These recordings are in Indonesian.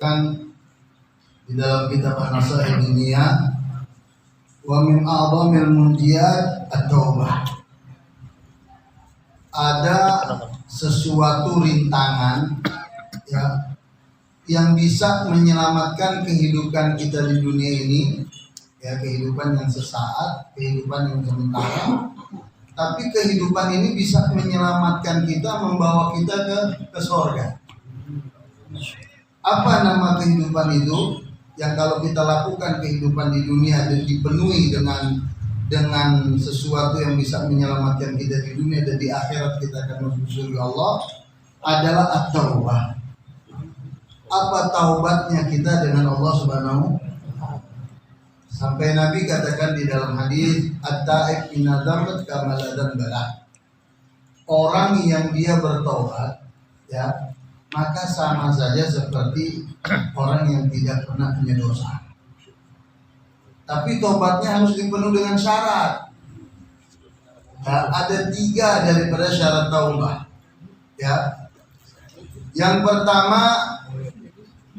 kan di dalam kitab An-Nasaih Dunia, wa min a'dhamil munjiyat at-taubah. Ada sesuatu rintangan ya yang bisa menyelamatkan kehidupan kita di dunia ini, ya kehidupan yang sesaat, kehidupan yang sementara. Tapi kehidupan ini bisa menyelamatkan kita, membawa kita ke surga. Apa nama kehidupan itu? Yang kalau kita lakukan kehidupan di dunia dan dipenuhi dengan sesuatu yang bisa menyelamatkan kita di dunia dan di akhirat kita akan masuk surga Allah, adalah at-taubah. Apa taubatnya kita dengan Allah Subhanahu? Sampai Nabi katakan di dalam hadis, at-taib minadz dzambi kama la dzamba. Orang yang dia bertobat, ya, maka sama saja seperti orang yang tidak pernah punya dosa. Tapi tobatnya harus dipenuhi dengan syarat. Nah, ada 3 daripada syarat taubat. Ya, yang pertama,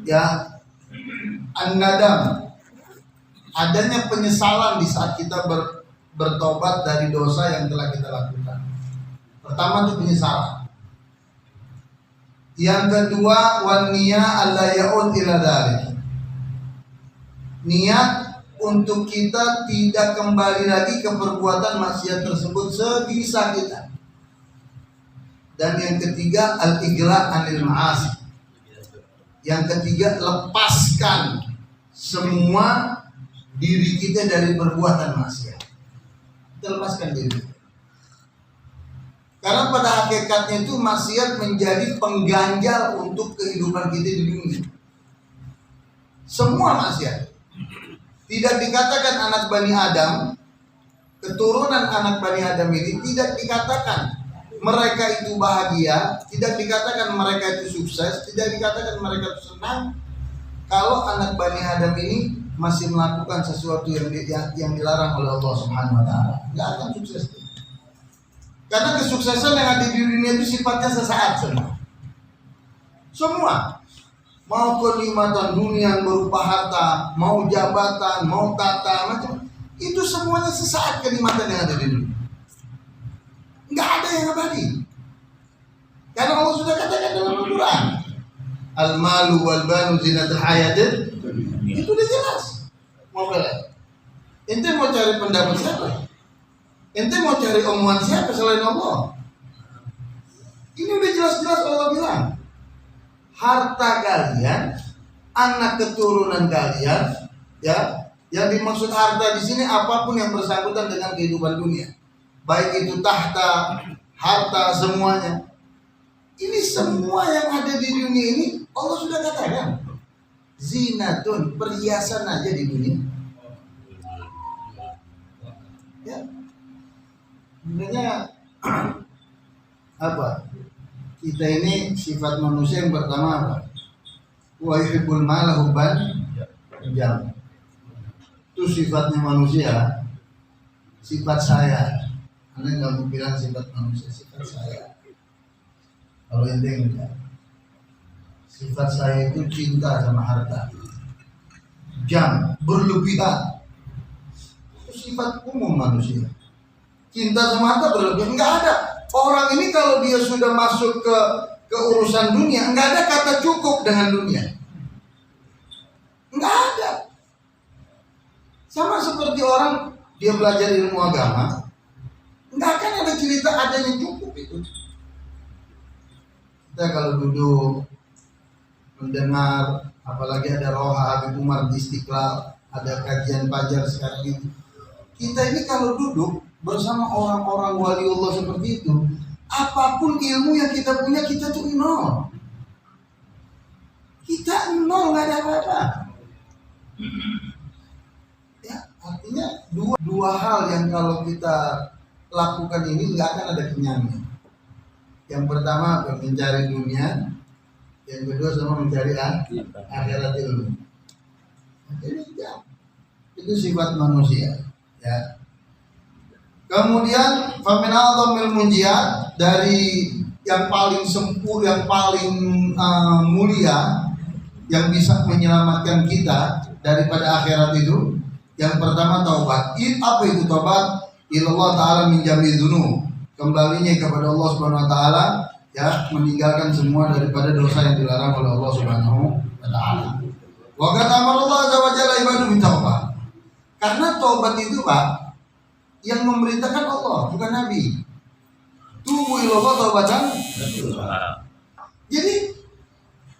ya, an-nadam, adanya penyesalan di saat kita bertobat dari dosa yang telah kita lakukan. Pertama itu penyesalan. Yang kedua, wan niyya alla ya'ud ila dzalik. Niat untuk kita tidak kembali lagi ke perbuatan maksiat tersebut sebisa kita. Dan yang ketiga, al-ighla' anil ma'asi. Yang ketiga, lepaskan semua diri kita dari perbuatan maksiat. Kita lepaskan diri. Karena pada hakikatnya itu maksiat menjadi pengganjal untuk kehidupan kita di dunia. Semua maksiat. Tidak dikatakan anak Bani Adam, keturunan anak Bani Adam ini tidak dikatakan mereka itu bahagia, tidak dikatakan mereka itu sukses, tidak dikatakan mereka itu senang kalau anak Bani Adam ini masih melakukan sesuatu yang dilarang oleh Allah Subhanahu wa taala. Enggak akan sukses. Karena kesuksesan yang ada di dunia itu sifatnya sesaat semua. Mau kenikmatan dunia yang berupa harta, mau jabatan, mau tata, macam itu semuanya sesaat kenikmatan yang ada di dunia. Enggak ada yang abadi. Karena Allah sudah katakan dalam Al-Quran, al-malu wal banu zinatul hayatid. Itu udah jelas. Mau bela. Ente mau cari pendapat siapa? Ente mau cari omongan siapa selain Allah? Ini udah jelas-jelas Allah bilang, harta kalian, anak keturunan kalian, ya, yang dimaksud harta di sini apapun yang bersangkutan dengan kehidupan dunia, baik itu tahta, harta, semuanya. Ini semua yang ada di dunia ini Allah sudah katakan, zinatun, perhiasan aja di dunia. Ya. Sebenarnya apa? Kita ini sifat manusia yang pertama apa? Wa yuhibbul mala hubban jam. Itu sifatnya manusia. Sifat saya. Anda nggak mau bilang sifat manusia, sifat saya. Kalau ente enggak. Sifat saya itu cinta sama harta. Jam, berlebihan. Itu sifat umum manusia. Cinta sama harta berlebihan, enggak ada. Orang ini kalau dia sudah masuk ke urusan dunia, enggak ada kata cukup dengan dunia. Enggak ada. Sama seperti orang dia belajar ilmu agama, enggak akan ada cerita adanya cukup itu. Kita kalau duduk mendengar, apalagi ada Roha Habib Umar di Istiqlal, ada kajian Fajar sekarang ini. Kita ini kalau duduk bersama orang-orang waliullah seperti itu, apapun ilmu yang kita punya, kita tuh nol. Kita nol, nggak ada apa-apa. Ya, artinya dua hal yang kalau kita lakukan ini nggak akan ada kenyangnya. Yang pertama mencari dunia, yang kedua sama mencari akhirat ilmu. Jadi itu sifat manusia. Ya. Kemudian famin a'dhamil munjiyat, dari yang paling sempurna, yang paling mulia, yang bisa menyelamatkan kita daripada akhirat itu, yang pertama taubat. Apa itu taubat? Ilallah ta'ala min jami dzunub. Kembalinya kepada Allah Subhanahu wa taala, ya, meninggalkan semua daripada dosa yang dilarang oleh Allah Subhanahu wa taala. Wa qad amara Allah azza wa jalla ibadu bitaubat. Karena taubat itu, Pak, yang memerintahkan Allah, bukan Nabi. Tubu ilallah taubatan. Jadi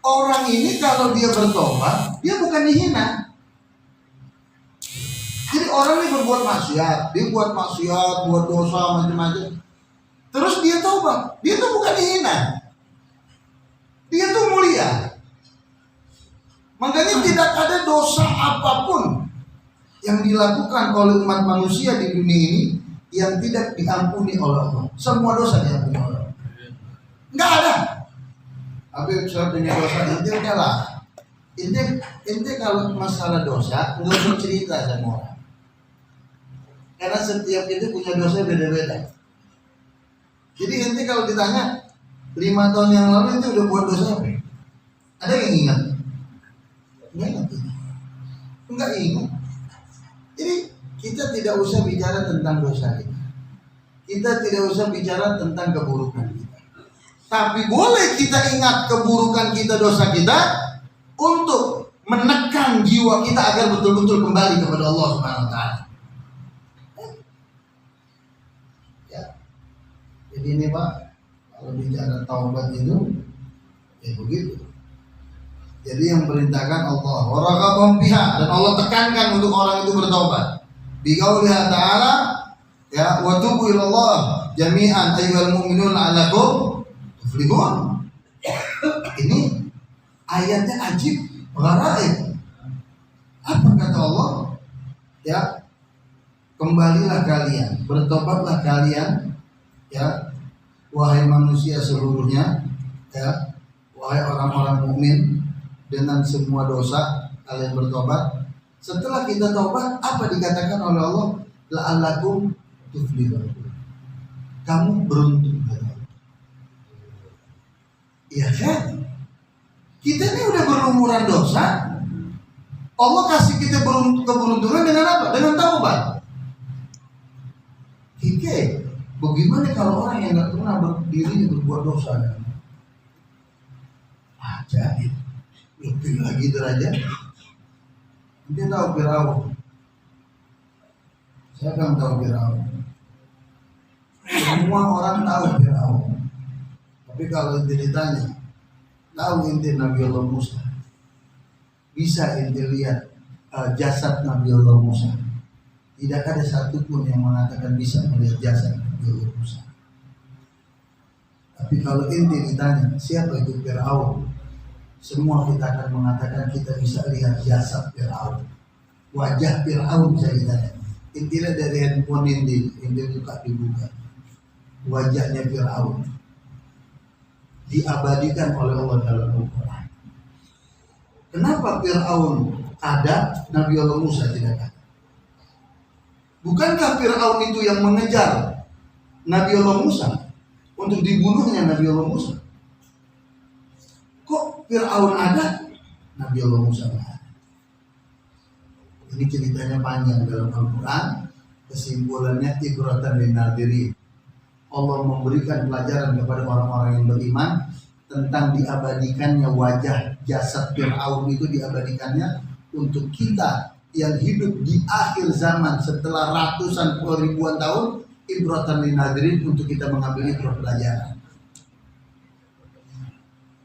orang ini kalau dia bertobat, dia bukan dihina. Jadi orang ini berbuat maksiat, dia buat maksiat, buat dosa macam-macam. Terus dia taubat, dia tuh bukan dihina. Dia tuh mulia. Makanya tidak ada dosa apapun yang dilakukan oleh umat manusia di dunia ini yang tidak diampuni oleh Allah. Semua dosa diampuni oleh Allah. Enggak ada. Tapi saya punya dosa, ente udahlah. Ente kalau masalah dosa nggak usah cerita sama orang. Karena setiap itu punya dosa beda-beda. Jadi ente kalau ditanya 5 tahun yang lalu ente udah buat dosa apa? Ada yang ingat? Enggak ingat. Jadi kita tidak usah bicara tentang dosa kita. Kita tidak usah bicara tentang keburukan kita. Tapi boleh kita ingat keburukan kita, dosa kita, untuk menekan jiwa kita agar betul-betul kembali kepada Allah Subhanahu wa taala. Ya. Jadi ini Pak, kalau bicara taubat itu ya begitu. Jadi yang perintahkan Allah, waraqabahum biha, dan Allah tekankan untuk orang itu bertaubat. Biqaulihi ta'ala, ya, wa tubu ilallah jami'an ayyuhal mu'minun la'allakum tuflihun. Ini ayatnya ajib, gharaib. Apa kata Allah? Ya, kembalilah kalian, bertobatlah kalian, ya, wahai manusia seluruhnya, ya, wahai orang-orang mukmin, dengan semua dosa kalian bertobat. Setelah kita tobat, apa dikatakan oleh Allah? La'allakum tuflihun. Kamu beruntung. Iya kan? Kita ini udah berumuran dosa. Allah kasih kita keberuntungan dengan apa? Dengan taubat. Oke, bagaimana kalau orang yang nggak pernah berdiri berbuat dosa? Jadi lebih lagi derajat. Dia tahu Firaun. Saya kan tahu Firaun. Semua orang tahu Firaun. Tapi kalau ente ditanya, tahu ente Nabi Allah Musa? Bisa ente lihat jasad Nabi Allah Musa? Tidak ada satupun yang mengatakan bisa melihat jasad Nabi Allah Musa. Tapi kalau ente ditanya, siapa itu Firaun? Semua kita akan mengatakan kita bisa lihat jasad Fir'aun, wajah Fir'aun bisa ditanya. Intinya dari handphone ini buka dibuka, wajahnya Fir'aun diabadikan oleh Allah dalam Al-Quran. Kenapa Fir'aun ada, Nabi Allah Musa tidak ada? Bukankah Fir'aun itu yang mengejar Nabi Allah Musa untuk dibunuhnya Nabi Allah Musa? Kok Fir'aun ada, Nabi Allah Musa ada? Ini ceritanya panjang dalam Al-Quran. Kesimpulannya ibratan lin nadirin. Allah memberikan pelajaran kepada orang-orang yang beriman tentang diabadikannya wajah jasad Fir'aun itu, diabadikannya untuk kita yang hidup di akhir zaman setelah ratusan ribuan tahun. Ibratan lin nadirin, untuk kita mengambil ibrah pelajaran.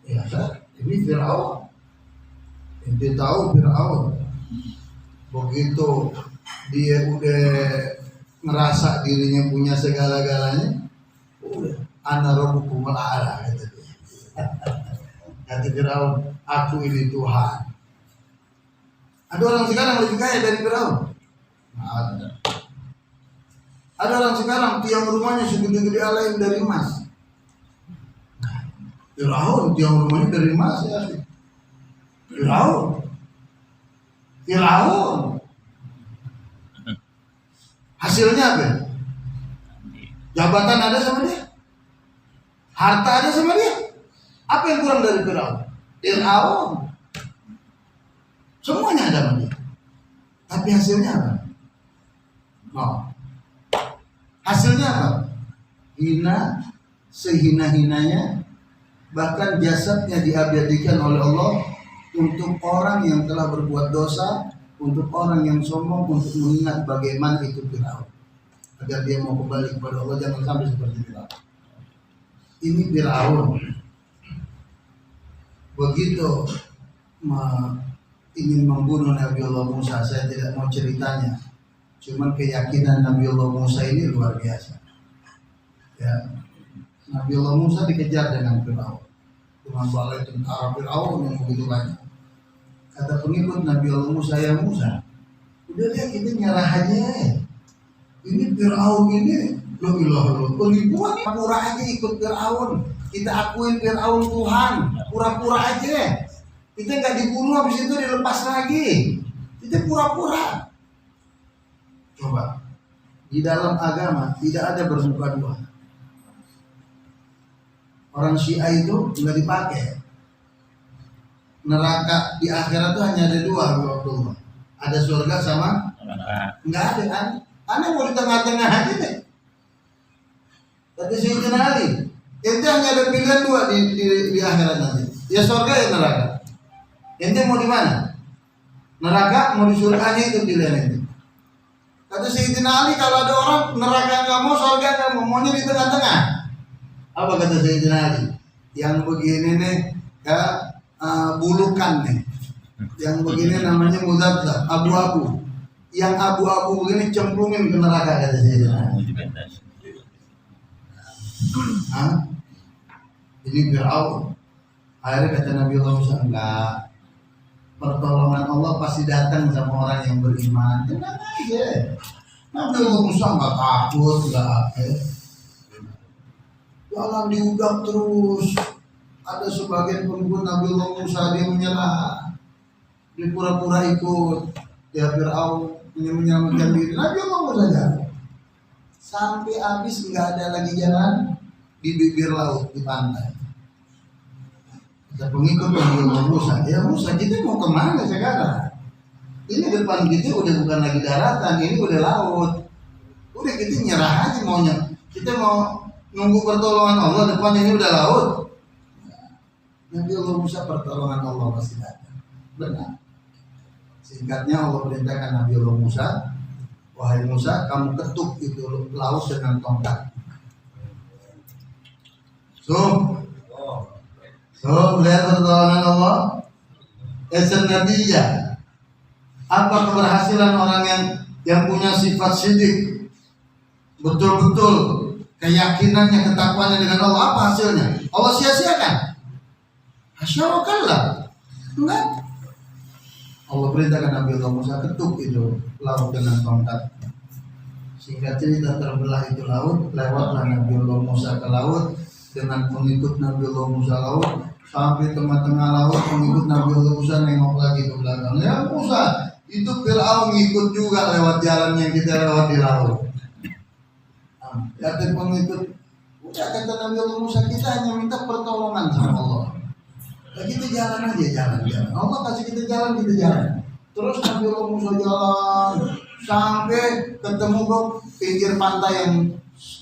Ya, ini Fir'aun. Ente tahu Fir'aun, begitu dia udah ngerasa dirinya punya segala-galanya, udah ana rabbukumul a'la, kata dia. Kata Fir'aun, aku ini Tuhan. Ada orang sekarang lebih kaya dari Fir'aun? Ada. Ada orang sekarang tiang rumahnya segede-gede alain dari emas. Fir'aun tiang rumahnya dari emas, ya. Fir'aun. Hasilnya apa? Jabatan ada sama dia, harta ada sama dia. Apa yang kurang dari Fir'aun? Fir'aun. sama dia. Tapi hasilnya apa? Oh. Hasilnya apa? Hina, sehina-hinanya, bahkan jasadnya diabadikan oleh Allah untuk orang yang telah berbuat dosa, untuk orang yang sombong, untuk mengingat bagaimana itu Firaun, agar dia mau kembali kepada Allah. Jangan sampai seperti Firaun. Ini Firaun begitu ingin membunuh Nabi Allah Musa. Saya tidak mau ceritanya, cuman keyakinan Nabi Allah Musa ini luar biasa. Ya, Nabi Allah Musa dikejar dengan Firaun, dengan balai tentara Firaun yang begitu banyak. Kata pengikut Nabi Allah Musa, ya Musa, udah deh kita nyerah aja. Ini Firaun ini, ribuan pura aja ikut Firaun. Kita akuin Firaun Tuhan, pura-pura aja. Kita nggak dibunuh, habis itu dilepas lagi. Kita pura-pura. Coba, di dalam agama tidak ada bermuka dua. Orang Syiah itu nggak dipakai. Neraka di akhirat itu hanya ada dua, Abdullah. Ada surga sama nggak ada kan? Aneh mau di tengah-tengah aja deh. Tapi Sayyidina Ali, itu hanya ada pilihan dua di akhirat nanti. Ya surga ya neraka. Ente mau di mana? Neraka mau di surga, itu pilihan itu. Kata Sayyidina Ali, kalau ada orang neraka nggak mau, surga nggak mau, maunya di tengah-tengah. Apa kata Sayyidina Ali? Yang begini nih, bulukan nih. Yang begini namanya mudabzah, abu-abu. Yang abu-abu begini cemplungin ke neraka, kata Sayyidina Ali. Ini Firaun. Akhirnya kata Nabi Allah Musa, enggak. Pertolongan Allah pasti datang sama orang yang beriman. Tenang aja. Nabi Allah Musa enggak takut, enggak apa. Jalan diudak terus. Ada sebagian pengikut Nabi Allah Musa, dia menyerah. Dia pura-pura ikut. Ya Firaun menyelamatkan diri. Nabi Allah Musa jalan. Sampai habis enggak ada lagi jalan di bibir laut, di pantai. Ada pengikut Nabi Allah Musa. Ya Musa, kita mau kemana sekarang? Ini depan kita udah bukan lagi daratan, ini udah laut. Udah kita nyerah aja maunya. Kita mau nunggu pertolongan Allah, depan ini udah laut. Nabi Allah Musa, pertolongan Allah pasti datang. Benar. Singkatnya Allah perintahkan Nabi Allah Musa, wahai Musa, kamu ketuk itu laut dengan tongkat. Lihat pertolongan Allah. Esnadiyah. Apa keberhasilan orang yang punya sifat sidik, betul-betul keyakinannya, ketakwaannya dengan Allah? Apa hasilnya? Allah sia-siakan? Hasyarakallah. Enggak. Allah perintahkan Nabi Allah Musa, ketuk itu laut dengan tongkat. Singkat cerita, terbelah itu laut. Lewatlah Nabi Allah Musa ke laut dengan pengikut Nabi Allah Musa laut. Sampai tengah-tengah laut, pengikut Nabi Allah Musa nengok lagi ke belakang. Ya Musa, itu Firaun ngikut juga lewat jalan yang kita lewat di laut. Kata pengikut, udah kata Nabi Allah Musa, kita hanya minta pertolongan sama Allah. Ya, kita jalan aja, jalan. Allah kasih kita jalan, kita jalan. Terus Nabi Allah Musa jalan sampai ketemu ke pinggir pantai yang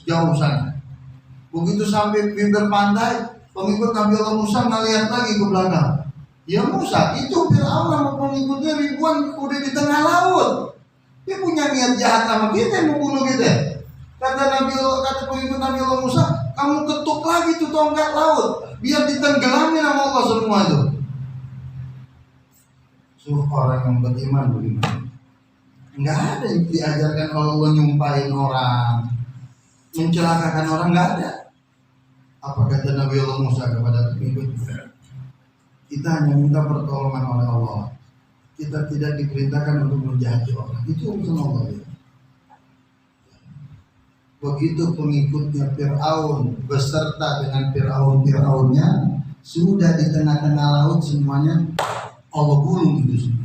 jauh sana. Begitu sampai bibir pantai, pengikut Nabi Allah Musa ngeliat lagi ke belakang. Ya Musa, itu Firaun sama pengikutnya ribuan udah di tengah laut. Dia punya niat jahat sama kita, mau bunuh kita. Kata pengikut Nabi Allah Musa, kamu ketuk lagi tuh tongkat laut, biar ditenggelamin sama Allah semua itu. Orang yang beriman beriman. Enggak ada yang diajarkan Allah nyumpahin orang, mencelakakan orang, enggak ada. Apa kata Nabi Allah Musa kepada pengikutnya? Kita hanya minta pertolongan oleh Allah. Kita tidak diperintahkan untuk menjahati orang. Itu urusan Allah. Begitu pengikutnya Firaun beserta dengan Firaunnya sudah di tengah-tengah laut, semuanya Allah gulung itu semua.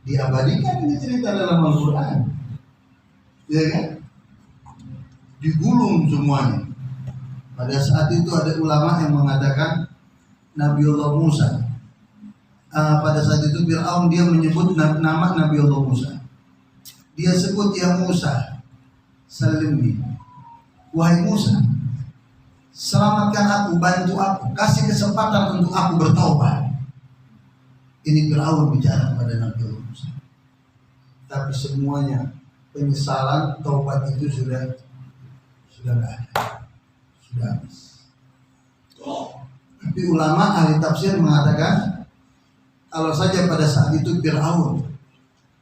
Diabadikan ini cerita dalam Al-Quran, ya kan? Digulung semuanya. Pada saat itu ada ulama yang mengatakan Nabi Allah Musa pada saat itu Fir'aun dia menyebut nama Nabi Allah Musa. Dia sebut, ya Musa, salimni, wahai Musa, selamatkan aku, bantu aku, kasih kesempatan untuk aku bertaubat. Ini Fir'aun bicara pada Nabi Allah Musa. Tapi semuanya penyesalan, taubat itu sudah nggak ada, sudah habis. Tapi ulama ahli tafsir mengatakan, kalau saja pada saat itu Fir'aun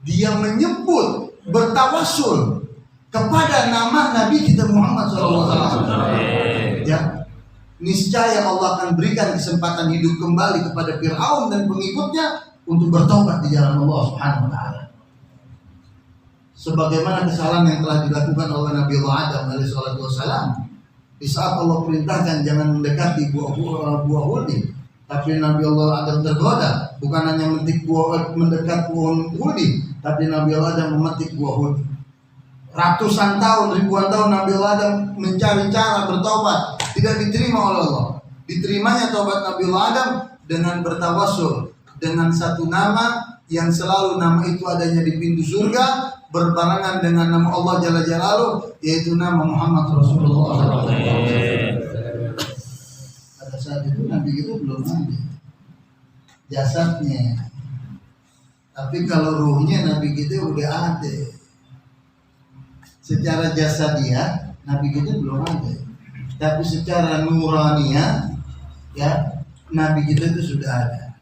dia menyebut bertawassul kepada nama Nabi kita Muhammad SAW, ya, niscaya Allah akan berikan kesempatan hidup kembali kepada Fir'aun dan pengikutnya untuk bertobat di jalan Allah Subhanahu wa taala. Sebagaimana kesalahan yang telah dilakukan oleh Nabi Allah Adam alaihissalatu wassalam di saat Allah perintahkan jangan mendekati buah huldi, tapi Nabi Allah Adam tergoda, bukan hanya mendekat pohon huldi, tapi Nabi Allah Adam memetik buah huldi. Ratusan tahun, ribuan tahun Nabi Allah Adam mencari cara bertobat, tidak diterima oleh Allah. Diterimanya taubat Nabi Allah Adam dengan bertawassul dengan satu nama yang selalu nama itu adanya di pintu surga, berbarengan dengan nama Allah Jalla Jalaluhu, yaitu nama Muhammad Rasulullah. Pada saat itu Nabi itu belum ada jasadnya, tapi kalau ruhnya Nabi kita udah ada. Secara jasadiah Nabi kita belum ada, tapi secara nuraniah ya Nabi kita itu sudah ada.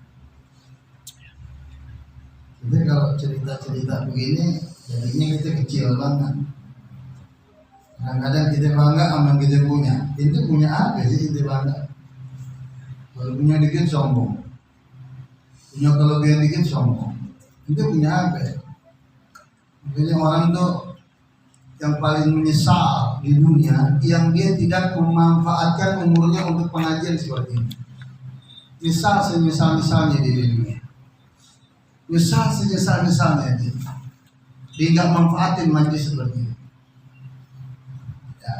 Jadi kalau cerita-cerita begini, jadinya kita kecil banget. Kadang-kadang kita bangga sama yang kita punya. Itu punya apa sih kita bangga? Kalau punya dikit sombong, punya kelebihan dikit sombong. Itu punya apa? Makanya orang tuh yang paling menyesal di dunia yang dia tidak memanfaatkan umurnya untuk pengajian seperti ini. Misal semisal-misalnya di dunia, misal semisal-misalnya dia nggak manfaatin majlis seperti ini. Ya.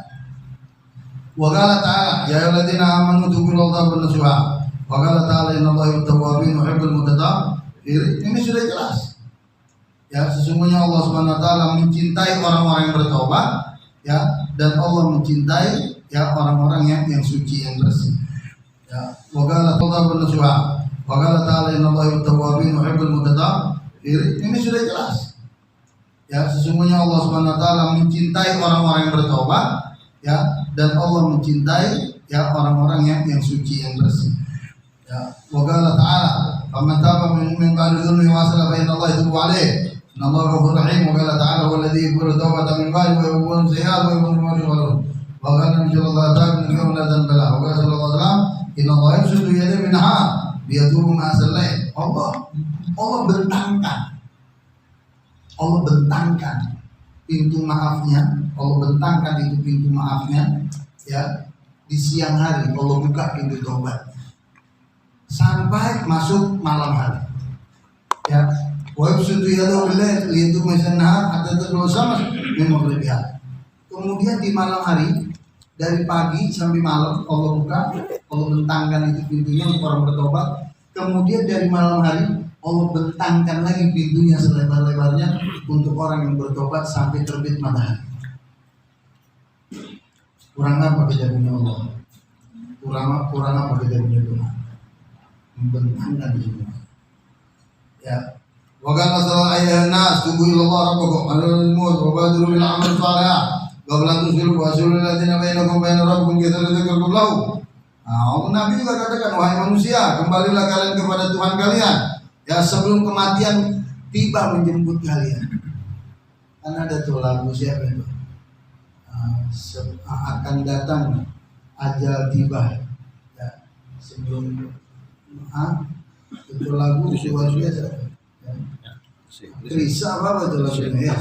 Wa qala ta'ala ya ayyuhalladzina amanu tubullaha wa nasuha. Wa qala ta'ala innallaha yuhibbul tawwabin wa yuhibbul mutatahhirin. Ini sudah jelas. Ya, sesungguhnya Allah Subhanahu wa taala mencintai orang-orang yang bertobat, ya, dan Allah mencintai ya orang-orang yang suci, yang bersih. Ya, wa qala ta'ala nasuha. Wa qala ta'ala innallaha yuhibbut tawwabin wa yuhibbul mutatahhirin. Ini sudah jelas. Ya, sesungguhnya Allah Subhanahu wa taala mencintai orang-orang yang bertobat, ya, dan Allah mencintai ya orang-orang yang suci, yang bersih. Ya, wa qala ta'ala faman taba min ba'di dhulmi wa asla fa innallaha yatubu 'alaihi. Innallaha ghafurur rahim. Wa qala ta'ala walladzi yaqbalu tawbata min ba'di wa yuhibbu sayyi'at wa yuhibbu al-muhsinin. Wa qala innallaha ta'ala min qawlan bala. Wa qala sallallahu alaihi wasallam innallaha yabsutu yadahu min nahar liyatubu ma aslaih. Allah bentangkan pintu maafnya. Allah bentangkan itu pintu maafnya, ya, di siang hari. Allah buka pintu tobat sampai masuk malam hari, ya. Wa yabsutu yadahu bil-lail liyatubu an-nahar hatta tadlu syams min maghribiha. Kemudian di malam hari, dari pagi sampai malam Allah buka, Allah bentangkan itu pintunya untuk orang bertobat. Kemudian dari malam hari Allah bentangkan lagi pintunya selebar-lebarnya untuk orang yang bertobat sampai terbit matahari. Kurang apa kita punya Allah? Kurang apa kita punya Tuhan? Membentangkan semua. Ya. Wa qala sallallahu alaihi nas tubu ila Allah rabbukum al-mut wa badiru bil amal salih. Qabla tusilu wa asulul ladzina bainakum baina rabbikum dzikrukum lahu. Nah, Nabi juga katakan, wahai manusia, kembalilah kalian kepada Tuhan kalian, ya, sebelum kematian tiba menjemput kalian. Kan ada tuh lagu siapa itu? Akan datang ajal tiba, ya, sebelum itu lagu suara-suara. Krisa apa itu lagunya, ya?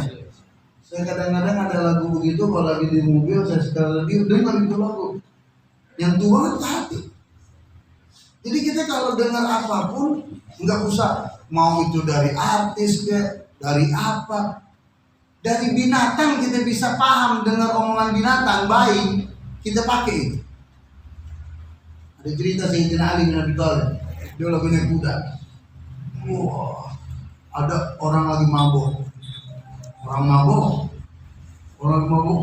Saya kadang-kadang ada lagu begitu, kalau lagi di mobil saya sekali lagi dengar itu lagu yang tua hati. Jadi kita kalau dengar apapun nggak usah mau itu dari artis ke dari apa, dari binatang kita bisa paham dengar omongan binatang baik, kita pakai itu. Ada cerita Sayyidina Ali bin Abi Thalib, dia lagi naik kuda, Wah, ada orang lagi mabuk. Orang mabuk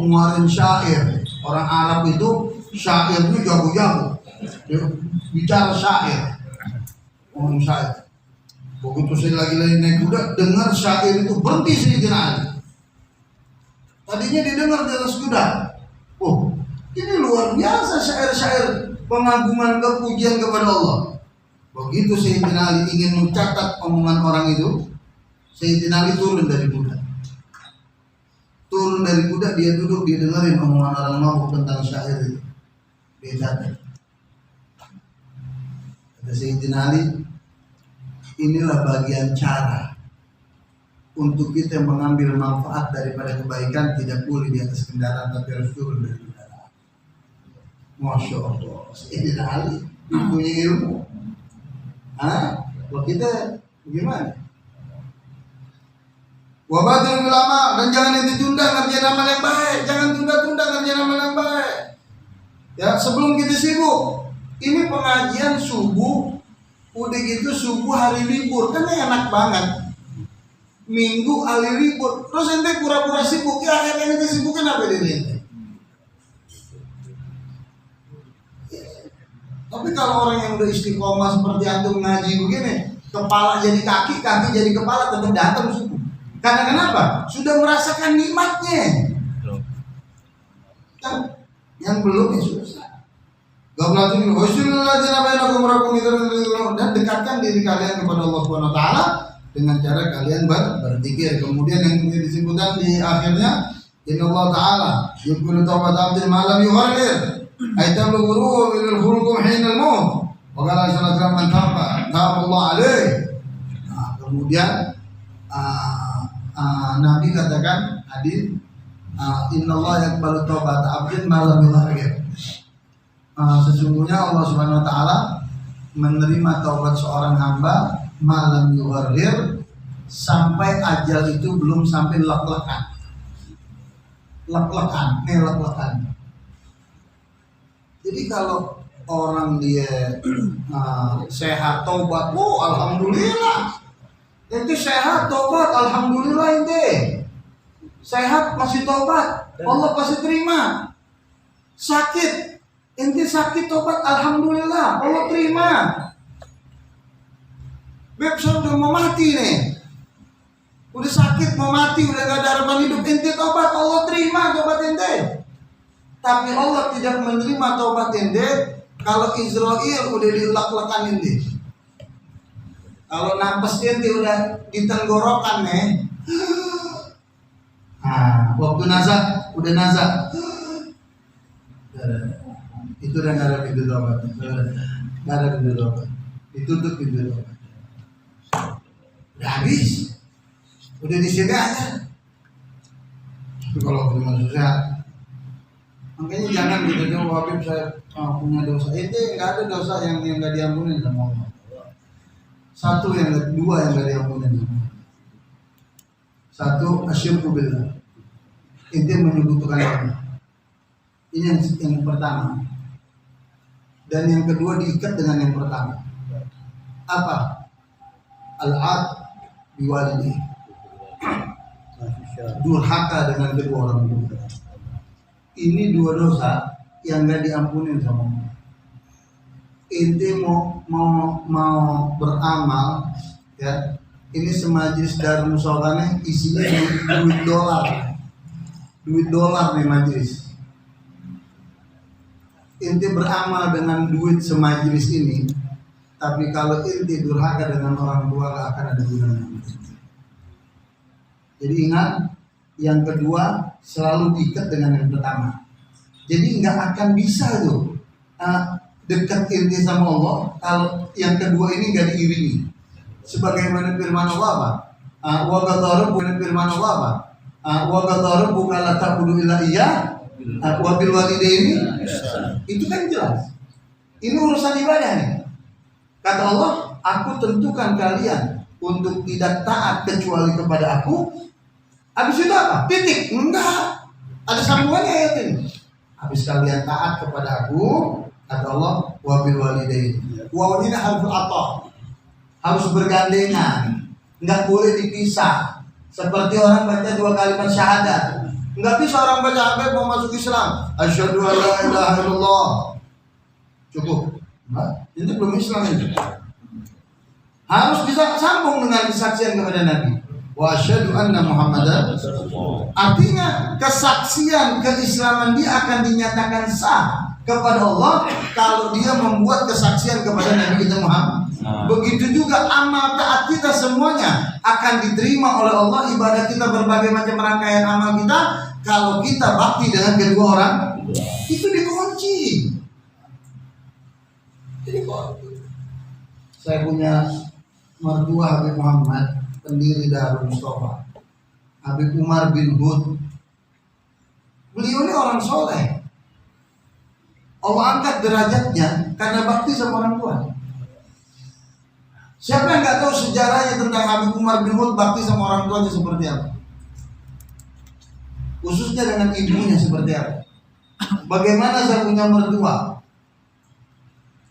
ngeluarin syair. Orang Arab itu syairnya jago-jago. Dia bicara syair. Ngomong syair. Begitu saya lagi naik kuda, dengar syair itu, berhenti Sayyidina Ali. Tadinya didengar di atas kuda. Oh, ini luar biasa syair-syair pengagungan kepujian kepada Allah. Begitu Sayyidina Ali ingin mencatat omongan orang itu, Sayyidina Ali turun dari kuda. Dia duduk, dia dengerin omongan orang mabuk tentang syair itu. Dia catat. Kata Sayyidina Ali, inilah bagian cara untuk kita mengambil manfaat daripada kebaikan. Tidak boleh di atas kendaraan, tapi harus turun dari kendaraan. Masya Allah, Sayyidina Ali punya ilmu. Kalau kita gimana? Wabatul ulama, dan jangan ditunda ngerjain amal yang baik. Jangan tunda-tunda ngerjain amal yang baik. Ya, sebelum kita sibuk. Ini pengajian subuh, udah gitu subuh hari libur, kan enak banget. Minggu hari libur, terus ente pura-pura sibuk. Ya akhirnya ente sibukin apa ini? Tapi kalau orang yang udah istiqomah seperti antum ngaji begini, kepala jadi kaki, kaki jadi kepala, tetap datang subuh. Karena kenapa? Sudah merasakan nikmatnya. Kan yang belum ya susah. Dan dekatkan diri kalian kepada Allah Subhanahu wa taala dengan cara kalian berzikir. Kemudian yang disebutkan di akhirnya, innallaha ta'ala yuqbilu taubat 'abdin ma lam yughargir. Aitam lughuru bil khulqum hina al-maut. Wa qala sallallahu alaihi wasallam Allah alaihi. Kemudian Nabi katakan hadis, innallaha yaqbalu taubat 'abdin ma lam yughargir. Sesungguhnya Allah Subhanahu wa taala menerima taubat seorang hamba malam yughargir, sampai ajal itu belum sampai lek-lekan. Jadi kalau orang dia sehat taubat, alhamdulillah. Itu sehat taubat, alhamdulillah ente. Sehat masih taubat, Allah pasti terima. Sakit, ente sakit taubat, alhamdulillah, Allah terima. Beb, saya udah mau mati nih, udah sakit mau mati, udah gak ada harapan hidup, ente taubat, Allah terima taubat ente. Tapi Allah tidak menerima taubat ente kalau Israel udah dilak-lakan ente. Kalau napas ente udah ditenggorokan nih, waktu nazar, udah nazar, itu udah gak ada pintu taubat, gak ada pintu taubat, ditutup pintu taubat. Udah habis, udah disini aja. Tapi kalau cuma susah, makanya jangan gitu dong. Wabib saya punya dosa, itu nggak ada dosa yang nggak diampunin sama Allah. Satu dua yang nggak diampunin sama Allah. Satu, asyirku billah, itu menyebutkan Allah. Ini yang pertama. Dan yang kedua diikat dengan yang pertama. Apa? Al-ad biwalidi, durhaka dengan kedua orang tua. Ini dua dosa yang gak diampunin sama Allah. Inti mau beramal, ya. Ini semajlis dari musolahnya isinya duit dolar nih majlis. Inti beramal dengan duit semajlis ini, tapi kalau inti durhaka dengan orang tua gak akan ada gunanya. Jadi ingat, yang kedua selalu diikat dengan yang pertama. Jadi nggak akan bisa tuh dekat inti sama Allah kalau yang kedua ini nggak diiringi. Sebagaimana firman Allah apa? Wa qadara firman Allah apa? Wa qadara buka la ta'budu illa iyyah wa bil walidaini. Itu kan jelas. Ini urusan ibadah nih. Kata Allah, aku tentukan kalian untuk tidak taat kecuali kepada aku. Habis itu apa? Titik. Enggak. Ada sambungannya ayat ini. Habis kalian taat kepada aku, kata Allah, wabil walidain. Waw ini harful atah. harus bergandengan, nggak boleh dipisah. Seperti orang baca 2 kalimat syahadat, nggak bisa orang baca Habib mau masuk Islam, asyhadu an la ilaha illallah, cukup. Nah, itu belum Islam itu. Harus bisa sambung dengan kesaksian kepada Nabi. Wa asyhadu anna Muhammadan. Artinya kesaksian keislaman dia akan dinyatakan sah kepada Allah kalau dia membuat kesaksian kepada Nabi kita Muhammad. Begitu juga amal taat kita semuanya akan diterima oleh Allah. Ibadah kita, berbagai macam rangkaian amal kita, kalau kita bakti dengan kedua orang itu dikunci. Jadi saya punya mertua Habib Muhammad, pendiri Darul Mustafa, Habib Umar bin Hud. Beliau ini orang soleh. Allah angkat derajatnya karena bakti sama orang tua. Siapa yang nggak tahu sejarahnya tentang Habib Umar bin Hud bakti sama orang tuanya seperti apa? Khususnya dengan ibunya seperti apa? Bagaimana saya punya mertua?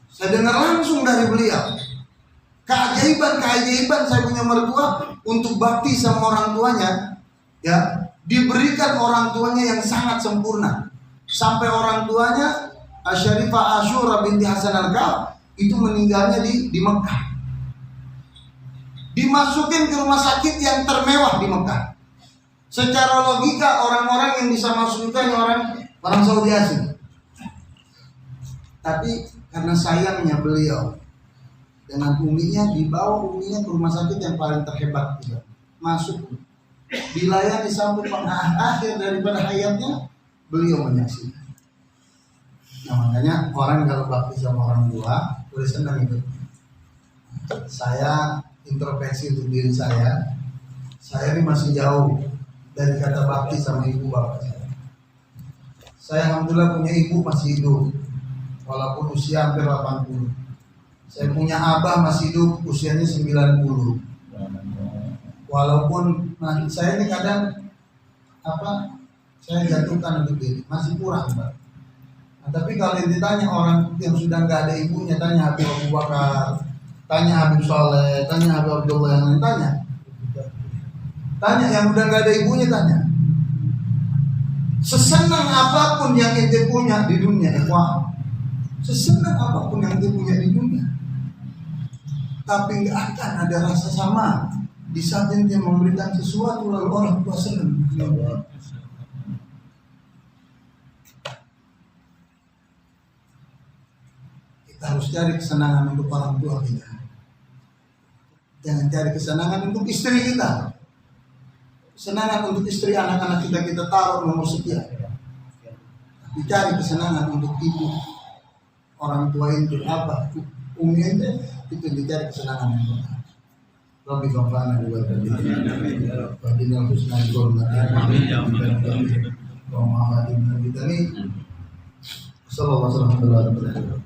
Saya dengar langsung dari beliau keajaiban saya punya mertua untuk bakti sama orang tuanya, ya, diberikan orang tuanya yang sangat sempurna. Sampai orang tuanya Syarifah Asyura binti Hasan Al-Kaf itu meninggalnya di Mekah. Dimasukin ke rumah sakit yang termewah di Mekah. Secara logika orang-orang yang bisa masuk itu hanya orang Saudi asing. Tapi karena sayangnya beliau dengan uminya, dibawa uminya ke rumah sakit yang paling terhebat juga. Masuk, dilayani sampai akhir daripada hayatnya, beliau menyaksikan. Nah, makanya orang kalau bakti sama orang tua boleh senang itu. Saya introspeksi untuk diri saya ini masih jauh dari kata bakti sama ibu bapak saya. Saya alhamdulillah punya ibu masih hidup walaupun usia hampir 80. Saya punya abah masih hidup usianya 90. Walaupun saya ini kadang saya jatuhkan untuk diri masih kurang, Pak. Nah, tapi kalau ditanya orang yang sudah nggak ada ibunya, tanya Habib Abu Bakar, tanya Habib Soleh, tanya Habib Abdullah, yang lain tanya yang udah nggak ada ibunya, tanya. Sesenang apapun yang ente punya di dunia, sesenang apapun yang ente punya di dunia, tapi nggak akan ada rasa sama di saat ente memberikan sesuatu lalu orang tua senang. Kita harus cari kesenangan untuk orang tua kita. Jangan cari kesenangan untuk istri kita. Kesenangan untuk istri anak-anak kita taruh nomor sekian. Tapi cari kesenangan untuk ibu, orang tua itu apa? Umi itu dicari kesenangan yang benar. Rabbi fa'alna wa ta'ala. Wa dinal husna wa ma'adina bidani. Sallallahu alaihi wasallam.